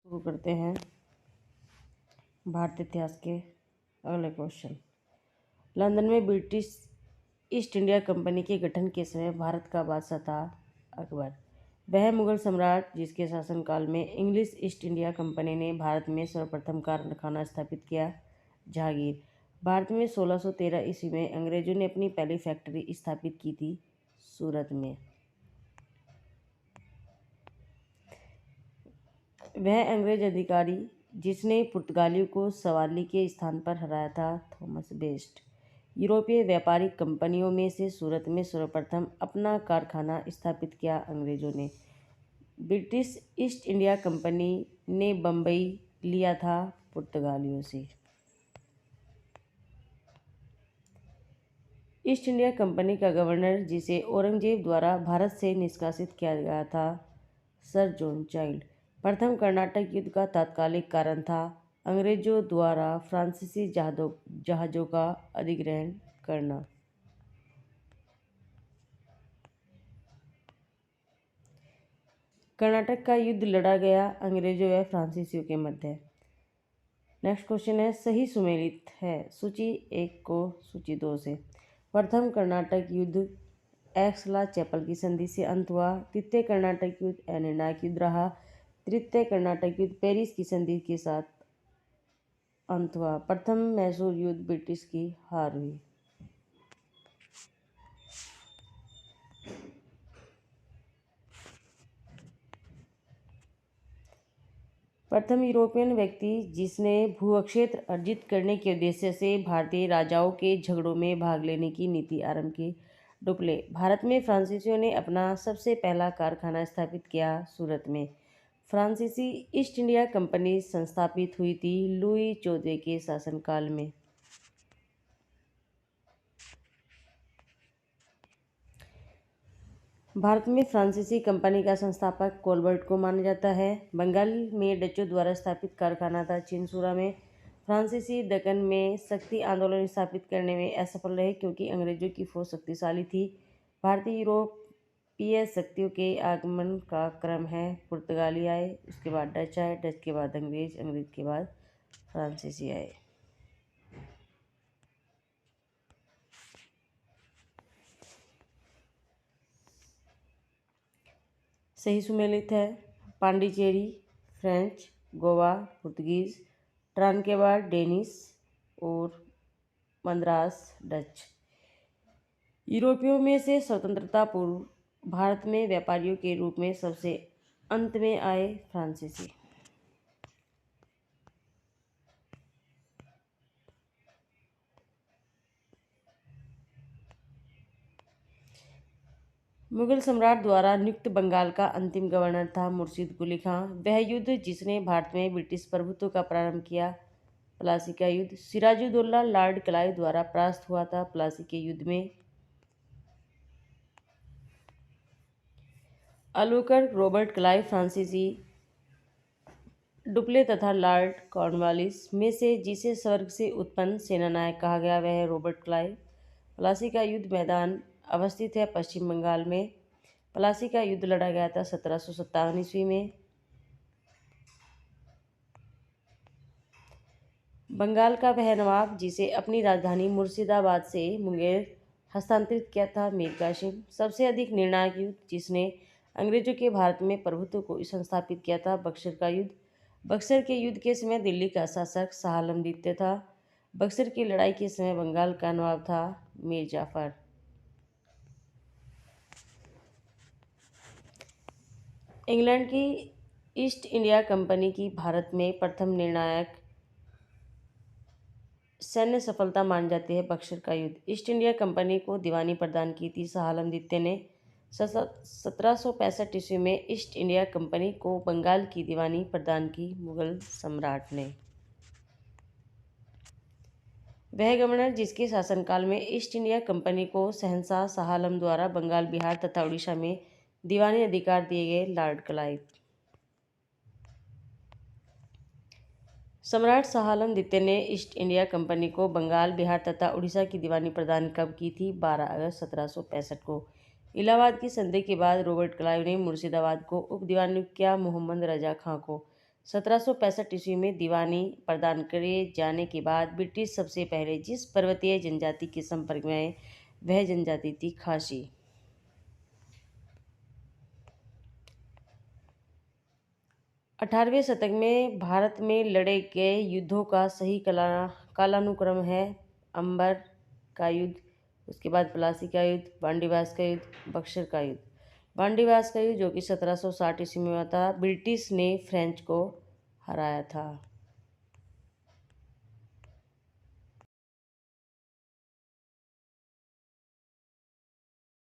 शुरू करते हैं भारतीय इतिहास के अगले क्वेश्चन। लंदन में ब्रिटिश ईस्ट इंडिया कंपनी के गठन के समय भारत का बादशाह था अकबर। वह मुगल सम्राट जिसके शासनकाल में इंग्लिश ईस्ट इंडिया कंपनी ने भारत में सर्वप्रथम कारखाना स्थापित किया। जहांगीर। भारत में 1613 ईस्वी में अंग्रेजों ने अपनी पहली फैक्ट्री स्थापित की थी सूरत में। वह अंग्रेज अधिकारी जिसने पुर्तगालियों को सवाली के स्थान पर हराया था थॉमस बेस्ट। यूरोपीय व्यापारिक कंपनियों में से सूरत में सर्वप्रथम अपना कारखाना स्थापित किया अंग्रेजों ने। ब्रिटिश ईस्ट इंडिया कंपनी ने बम्बई लिया था पुर्तगालियों से। ईस्ट इंडिया कंपनी का गवर्नर जिसे औरंगजेब द्वारा भारत से निष्कासित किया गया था सर जॉन चाइल्ड। प्रथम कर्नाटक युद्ध का तात्कालिक कारण था अंग्रेजों द्वारा फ्रांसीसी जहाज़ों का अधिग्रहण करना। कर्नाटक का युद्ध लड़ा गया अंग्रेजों व फ्रांसीसियों के मध्य। नेक्स्ट क्वेश्चन है सही सुमेलित है सूची 1 को सूची 2 से। प्रथम कर्नाटक युद्ध एक्सला चैपल की संधि से अंत हुआ। द्वितीय कर्नाटक युद्ध अनिर्णायक युद्ध रहा। तृतीय कर्नाटक युद्ध पेरिस की संधि के साथ अंत हुआ। प्रथम मैसूर युद्ध ब्रिटिश की हार हुई। प्रथम यूरोपियन व्यक्ति जिसने भूक्षेत्र अर्जित करने के उद्देश्य से भारतीय राजाओं के झगड़ों में भाग लेने की नीति आरंभ की डुप्ले। भारत में फ्रांसीसियों ने अपना सबसे पहला कारखाना स्थापित किया सूरत में। फ्रांसीसी ईस्ट इंडिया कंपनी संस्थापित हुई थी लुई चौदह के शासनकाल में। भारत में फ्रांसीसी कंपनी का संस्थापक कोलबर्ट को माना जाता है। बंगाल में डचों द्वारा स्थापित कारखाना था चिनसुरा में। फ्रांसीसी दक्कन में शक्ति आंदोलन स्थापित करने में असफल रहे क्योंकि अंग्रेजों की फौज शक्तिशाली थी। भारतीय यूरोपीय शक्तियों के आगमन का क्रम है। पुर्तगाली आए, उसके बाद डच आए, डच के बाद अंग्रेज, अंग्रेज के बाद फ्रांसीसी आए। सही सुमेलित है Pondicherry French, Goa Portuguese, Tranquebar Danish और मद्रास डच। यूरोपियों में से स्वतंत्रता पूर्व भारत में व्यापारियों के रूप में सबसे अंत में आए फ्रांसीसी। मुगल सम्राट द्वारा नियुक्त बंगाल का अंतिम गवर्नर था मुर्शिद कुली खां। वह युद्ध जिसने भारत में ब्रिटिश प्रभुत्व का प्रारंभ किया प्लासी का युद्ध। सिराजुद्दौला लॉर्ड क्लाइव द्वारा परास्त हुआ था प्लासी के युद्ध में। अलबुकर्क रॉबर्ट क्लाइव फ्रांसीसी डुप्ले तथा लॉर्ड कॉर्नवालिस में से जिसे स्वर्ग से उत्पन्न सेनानायक कहा गया वह है रॉबर्ट क्लाइव। प्लासी का युद्ध मैदान अवस्थित है पश्चिम बंगाल में। प्लासी का युद्ध लड़ा गया था 1757 ईस्वी में। बंगाल का वह नवाब जिसे अपनी राजधानी मुर्शिदाबाद से मुंगेर हस्तांतरित किया था मीर कासिम। सबसे अधिक निर्णायक युद्ध जिसने अंग्रेजों के भारत में प्रभुत्व को संस्थापित किया था बक्सर का युद्ध। बक्सर के युद्ध के समय दिल्ली का शासक शाह आलम द्वितीय था। बक्सर की लड़ाई के समय बंगाल का नवाब था मीर जाफर। इंग्लैंड की ईस्ट इंडिया कंपनी की भारत में प्रथम निर्णायक सैन्य सफलता मान जाती है बक्सर का युद्ध। ईस्ट इंडिया कंपनी को दीवानी प्रदान की थी शाह आलम द्वितीय ने। 1765 ईस्वी में ईस्ट इंडिया कंपनी को बंगाल की दीवानी प्रदान की मुगल सम्राट ने। वह गवर्नर जिसके शासनकाल में ईस्ट इंडिया कंपनी को शहंशाह शाह आलम द्वारा बंगाल, बिहार तथा उड़ीसा में दीवानी अधिकार दिए गए लॉर्ड क्लाइव। सम्राट शाह आलम द्वितीय ने ईस्ट इंडिया कंपनी को बंगाल, बिहार तथा उड़ीसा की दीवानी प्रदान कब की थी 12 अगस्त 1765 को। इलाहाबाद की संधि के बाद रॉबर्ट क्लाइव ने मुर्शिदाबाद को उप दीवान नियुक्त किया मोहम्मद रजा खां को। 1765 ईस्वी में दीवानी प्रदान करे जाने के बाद ब्रिटिश सबसे पहले जिस पर्वतीय जनजाति के संपर्क में आए वह जनजाति थी खासी। 18वें शतक में भारत में लड़े गए युद्धों का सही कालानुक्रम है अंबर का युद्ध, उसके बाद प्लासी का युद्ध, बांडीवास का युद्ध, बक्सर का युद्ध। बांडीवास का युद्ध जो कि 1760 ईस्वी में हुआ था, ब्रिटिश ने फ्रेंच को हराया था।